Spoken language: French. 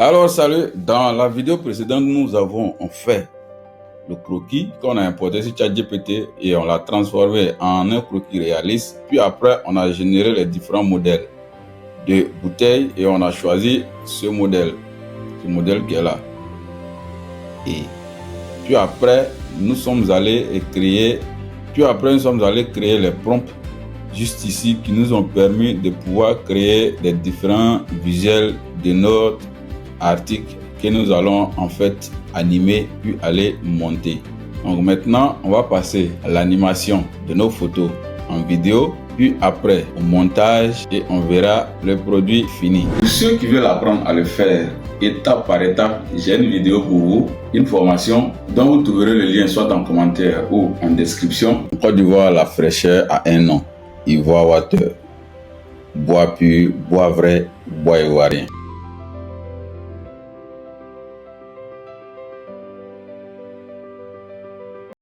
Alors salut, dans la vidéo précédente, nous avons fait le croquis qu'on a importé sur ChatGPT et on l'a transformé en un croquis réaliste. Puis après, on a généré les différents modèles de bouteilles et on a choisi ce modèle qui est là. Et puis après, nous sommes allés créer les prompts juste ici qui nous ont permis de pouvoir créer des différents visuels de notre article que nous allons en fait animer puis aller monter. Donc maintenant, on va passer à l'animation de nos photos en vidéo, puis après au montage et on verra le produit fini. Pour ceux qui veulent apprendre à le faire étape par étape, j'ai une vidéo pour vous, une formation dont vous trouverez le lien soit en commentaire ou en description. En Côte d'Ivoire, la fraîcheur a un nom: Ivoire Water. Bois pur, bois vrai, bois ivoirien.